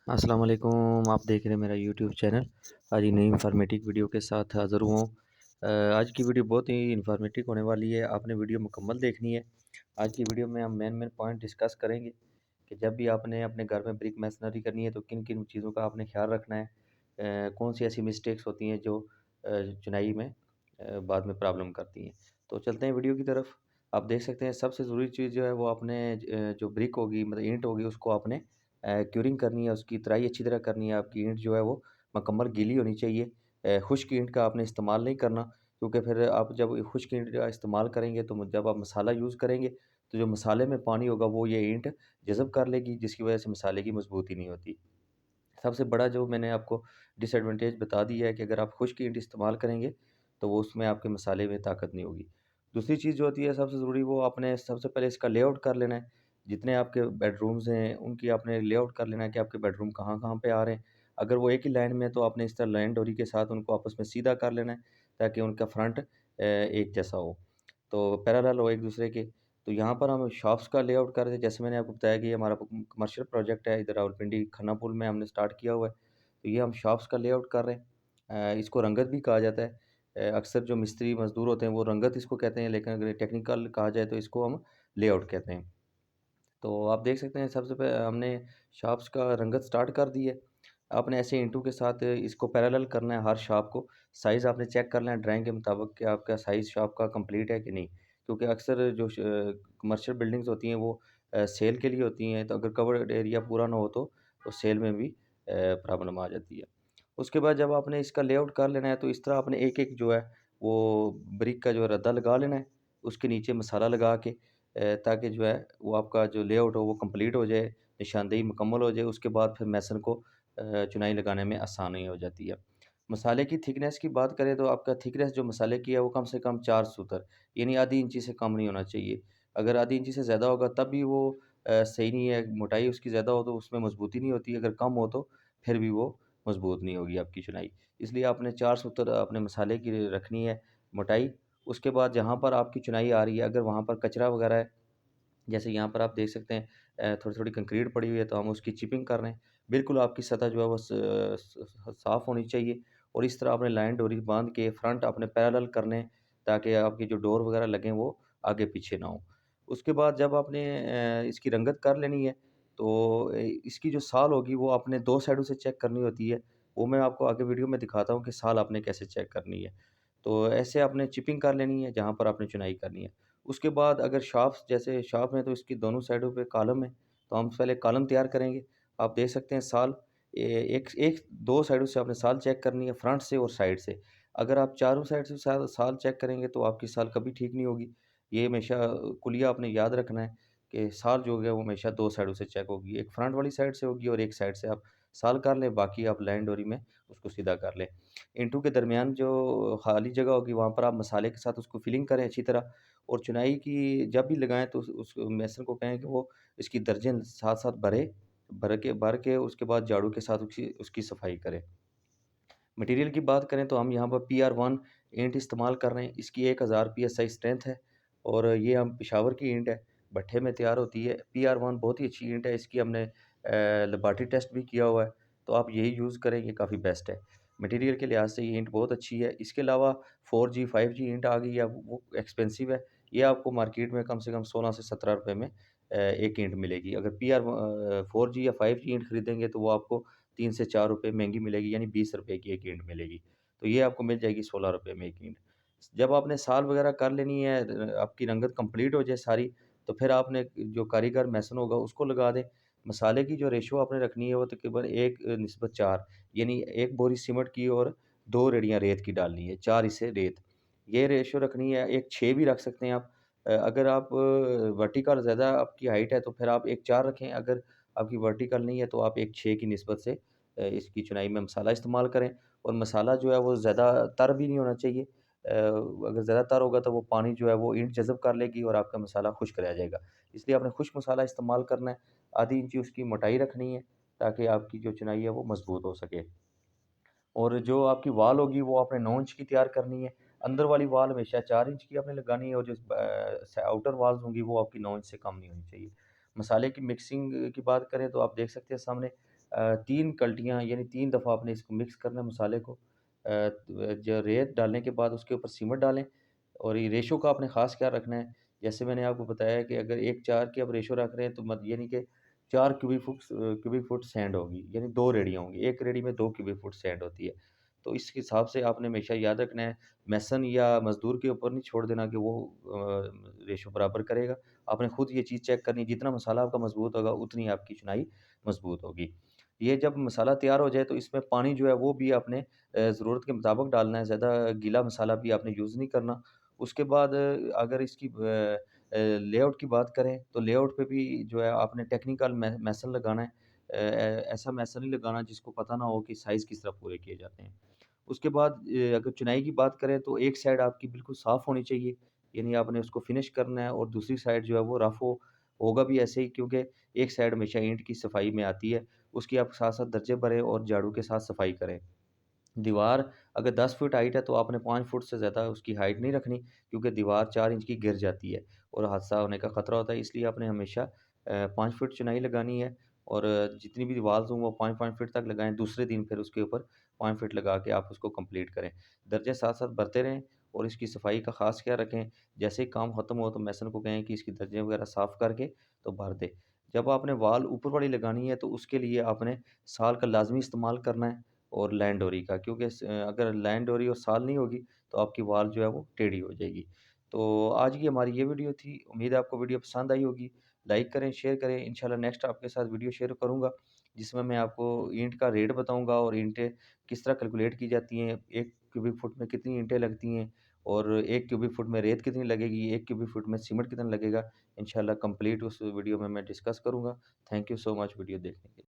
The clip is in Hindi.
अस्सलाम वालेकुम। आप देख रहे हैं मेरा यूट्यूब चैनल। आज एक नई इन्फॉर्मेटिव वीडियो के साथ हाज़िर हुआ हूँ। आज की वीडियो बहुत ही इन्फॉर्मेटिव होने वाली है, आपने वीडियो मुकम्मल देखनी है। आज की वीडियो में हम मेन पॉइंट डिस्कस करेंगे कि जब भी आपने अपने घर में ब्रिक मैसनरी करनी है तो किन-किन चीज़ों का आपने ख़्याल रखना है। कौन सी ऐसी मिस्टेक्स होती हैं जो चुनाई में बाद में प्रॉब्लम करती हैं। तो चलते हैं वीडियो की तरफ। आप देख सकते हैं सबसे ज़रूरी चीज़ जो है वो आपने जो ब्रिक होगी मतलब ईंट होगी उसको आपने क्यूरिंग करनी है, उसकी तराई अच्छी तरह करनी है। आपकी ईंट जो है वो मुकम्मल गीली होनी चाहिए। खुश्क ईंट का आपने इस्तेमाल नहीं करना, क्योंकि फिर आप जब खुश्क ईंट का इस्तेमाल करेंगे तो जब आप मसाला यूज़ करेंगे तो जो मसाले में पानी होगा वो ये ईंट जज़ब कर लेगी, जिसकी वजह से मसाले की मज़बूती नहीं होती। सबसे बड़ा जो मैंने आपको डिसएडवांटेज बता दी है कि अगर आप खुश्क ईंट इस्तेमाल करेंगे, तो वो उसमें आपके मसाले में ताकत नहीं होगी। दूसरी चीज़ जो होती है सबसे ज़रूरी, वो आपने सबसे पहले इसका लेआउट कर लेना है। जितने आपके बेडरूम्स हैं, उनकी आपने लेआउट कर लेना है कि आपके बेडरूम कहाँ-कहाँ पे आ रहे हैं। अगर वो एक ही लाइन में है, तो आपने इस तरह लाइन डोरी के साथ उनको आपस में सीधा कर लेना है, ताकि उनका फ्रंट एक जैसा हो। तो पैरेलल हो एक-दूसरे के। तो यहाँ पर हम शॉप्स का लेआउट कर रहे थे, जैसे मैंने आपको बताया कि ये हमारा कमर्शियल प्रोजेक्ट है, इधर रावलपिंडी खन्नापुर में हमने स्टार्ट किया हुआ है। तो ये हम शॉप्स का लेआउट कर रहे हैं। इसको रंगत भी कहा जाता है। अक्सर जो मिस्त्री मज़दूर होते हैं वो रंगत इसको कहते हैं, लेकिन अगर टेक्निकल कहा जाए तो इसको हम लेआउट कहते हैं। तो आप देख सकते हैं सबसे हमने शॉप्स का रंगत स्टार्ट कर दी है। आपने ऐसे ईंटों के साथ इसको पैरेलल करना है हर शॉप को। साइज़ आपने चेक करना है ड्राइंग के मुताबिक कि आपका साइज़ शॉप का कंप्लीट है कि नहीं। क्योंकि अक्सर जो कमर्शियल बिल्डिंग्स होती हैं वो सेल के लिए होती हैं, तो अगर कवर्ड एरिया पूरा ना हो तो सेल में भी प्रॉब्लम आ जाती है। उसके बाद जब आपने इसका लेआउट कर लेना है तो इस तरह आपने एक-एक जो है वो ब्रिक का जो रद्दा लगा लेना है। उसके नीचे मसाला लगा के ताकि जो है वो आपका जो लेआउट हो वो कंप्लीट हो जाए, निशानदेही मुकम्मल हो जाए। उसके बाद फिर मेसन को चुनाई लगाने में आसानी हो जाती है। मसाले की थिकनेस की बात करें तो आपका थिकनेस जो मसाले की है वो कम से कम 4 सूतर, यानी आधी इंची से कम नहीं होना चाहिए। अगर आधी इंची से ज़्यादा होगा तब भी वो सही नहीं है, मोटाई उसकी ज़्यादा हो तो उसमें मज़बूती नहीं होती, अगर कम हो तो फिर भी वो मज़बूत नहीं होगी आपकी चुनाई। इसलिए आपने 4 सूत्र अपने मसाले की रखनी है मोटाई। उसके बाद जहाँ पर आपकी चुनाई आ रही है, अगर वहाँ पर कचरा वगैरह है, जैसे यहाँ पर आप देख सकते हैं थोड़ी-थोड़ी कंक्रीट पड़ी हुई है, तो हम उसकी चिपिंग कर रहे हैं। बिल्कुल आपकी सतह जो है वो साफ़ होनी चाहिए, और इस तरह आपने लाइन डोरी बाँध के फ्रंट अपने पैरेलल करने हैं, ताकि आपकी जो डोर वगैरह लगें वो आगे-पीछे ना हों। उसके बाद जब आपने इसकी रंगत कर लेनी है, तो इसकी जो साल होगी वो आपने 2 साइडों से चेक करनी होती है। वो मैं आपको आगे वीडियो में दिखाता हूँ कि साल आपने कैसे चेक करनी है। तो ऐसे आपने चिपिंग कर लेनी है जहाँ पर आपने चुनाई करनी है। उसके बाद अगर शाफ्ट, जैसे शाफ्ट में तो इसकी दोनों साइडों पे कॉलम है, तो हम पहले कॉलम तैयार करेंगे। आप देख सकते हैं साल एक एक 2 साइडों से आपने साल चेक करनी है, फ्रंट से और साइड से। अगर आप चारों साइड से साल साल चेक करेंगे तो आपकी साल कभी ठीक नहीं होगी। ये हमेशा कुलिया आपने याद रखना है कि साल जो है वो हमेशा 2 साइडों से चेक होगी। एक फ्रंट वाली साइड से होगी और एक साइड से आप साल कर लें, बाकी आप लाइन डोरी में उसको सीधा कर लें। ईंटों के दरमियान जो खाली जगह होगी वहाँ पर आप मसाले के साथ उसको फिलिंग करें अच्छी तरह, और चुनाई की जब भी लगाएँ तो उस मेसन को कहें कि वो इसकी दर्जन साथ-साथ भर के उसके बाद झाड़ू के साथ उसकी उसकी सफाई करें। मटेरियल की बात करें तो हम यहाँ पर पीआर-1 ईंट इस्तेमाल कर रहे हैं। इसकी 1000 पीएसआई स्ट्रेंथ है, और ये हम पेशावर की ईंट है, भट्ठे में तैयार होती है। पीआर-1 बहुत ही अच्छी ईंट है, इसकी हमने लैबोरेटरी टेस्ट भी किया हुआ है, तो आप यही यूज़ करें, ये काफ़ी बेस्ट है। मटेरियल के लिहाज से ये ईंट बहुत अच्छी है। इसके अलावा 4G, 5G ईंट आ गई है, वो एक्सपेंसिव है। ये आपको मार्केट में कम से कम 16 से 17 रुपए में एक ईंट मिलेगी। अगर 4G या 5G ईंट खरीदेंगे तो वो आपको 3 से 4 रुपए महँगी मिलेगी, यानी 20 रुपए की एक ईंट मिलेगी। तो ये आपको मिल जाएगी 16 रुपए में एक ईंट। जब आपने साल वगैरह कर लेनी है, आपकी रंगत कंप्लीट हो जाए सारी, तो फिर आपने जो कारीगर मैसन होगा उसको लगा दें। मसाले की जो रेशो आपने रखनी है वो तकरीबन 1 निस्बत 4, यानी 1 बोरी सीमेंट की और 2 रेड़ियाँ रेत की डालनी है, 4 हिस्से रेत। ये रेशो रखनी है, एक 6 भी रख सकते हैं आप। अगर आप वर्टिकल ज़्यादा आपकी हाइट है तो फिर आप एक 4 रखें, अगर आपकी वर्टिकल नहीं है तो आप एक 6 की निस्बत से इसकी चुनाई में मसाला इस्तेमाल करें, और मसाला जो है वो ज़्यादा तर भी नहीं होना चाहिए। अगर ज़्यादा तर होगा तो वो पानी जो है वो ईंट जज़ब कर लेगी और आपका मसाला खुश्क रह जाएगा। इसलिए आपने खुश्क मसाला इस्तेमाल करना है, आधी इंची उसकी मोटाई रखनी है, ताकि आपकी जो चुनाई है वो मज़बूत हो सके। और जो आपकी वॉल होगी वो आपने 9 इंच की तैयार करनी है। अंदर वाली वॉल हमेशा 4 इंच की आपने लगानी है, और जो आउटर वॉल्स होंगी वो आपकी 9 इंच से कम नहीं होनी चाहिए। मसाले की मिक्सिंग की बात करें तो आप देख सकते हैं सामने, 3 कल्टियाँ यानी 3 दफ़ा आपने इसको मिक्स करना है मसाले को। जो रेत डालने के बाद उसके ऊपर सीमत डालें और ये रेशो का आपने ख़ास ख्याल रखना है। जैसे मैंने आपको बताया कि अगर 1:4 की आप रेशो रख रहे हैं तो मत यानी कि 4 क्यूबिक फुट सैंड होगी, यानी 2 रेडियाँ होंगी। 1 रेडी में 2 क्यूबिक फुट सैंड होती है। तो इस हिसाब से आपने हमेशा याद रखना है, मेसन या मज़दूर के ऊपर नहीं छोड़ देना कि वो रेशो बराबर करेगा। आपने खुद ये चीज़ चेक करनी है, जितना मसाला आपका मज़बूत होगा, उतनी आपकी चुनाई मज़बूत होगी। ये जब मसाला तैयार हो जाए तो इसमें पानी जो है वो भी आपने ज़रूरत के मुताबिक डालना है, ज़्यादा गीला मसाला भी आपने यूज़ नहीं करना। उसके बाद अगर इसकी लेआउट की बात करें तो लेआउट पे भी जो है आपने टेक्निकल मेसन लगाना है। ऐसा मेसन नहीं लगाना जिसको पता ना हो कि साइज़ किस तरह पूरे किए जाते हैं। उसके बाद अगर चुनाई की बात करें तो एक साइड आपकी बिल्कुल साफ़ होनी चाहिए, यानी आपने उसको फिनिश करना है और दूसरी साइड जो है वो रफ़ होगा भी ऐसे ही, क्योंकि एक साइड हमेशा ईंट की सफाई में आती है। उसकी आप साथ-साथ दर्जे भरें और झाड़ू के साथ सफाई करें। दीवार अगर 10 फुट हाइट है तो आपने 5 फुट से ज़्यादा उसकी हाइट नहीं रखनी, क्योंकि दीवार 4 इंच की गिर जाती है और हादसा होने का खतरा होता है। इसलिए आपने हमेशा 5 फुट चौड़ाई लगानी है और जितनी भी वॉल्स हों वो 5-5 फीट तक लगाएँ। दूसरे दिन फिर उसके ऊपर 5 फीट लगा के आप उसको कंप्लीट करें। दर्जे साथ-साथ भरते रहें और इसकी सफाई का ख़ास ख़्याल रखें। जैसे ही काम खत्म हो तो मेसन को कहें कि इसकी दर्जे वगैरह साफ़ करके तो भर दे। जब आपने वॉल ऊपर वाली लगानी है तो उसके लिए आपने साल का लाज़मी इस्तेमाल करना है और लाइन डोरी का, क्योंकि अगर लाइन डोरी और साल नहीं होगी तो आपकी वॉल जो है वो टेढ़ी हो जाएगी। तो आज की हमारी ये वीडियो थी। उम्मीद है आपको वीडियो पसंद आई होगी। लाइक करें, शेयर करें। इंशाल्लाह नेक्स्ट आपके साथ वीडियो शेयर करूँगा, जिसमें मैं आपको ईंट का रेट बताऊँगा और ईंटें किस तरह कैलकुलेट की जाती हैं। 1 क्यूबिक फुट में कितनी ईंटें लगती हैं और 1 क्यूबिक फुट में रेत कितनी लगेगी, 1 क्यूबिक फुट में सीमेंट कितना लगेगा। इंशाल्लाह कंप्लीट उस वीडियो में मैं डिस्कस करूँगा। Thank you so much video देखने के लिए।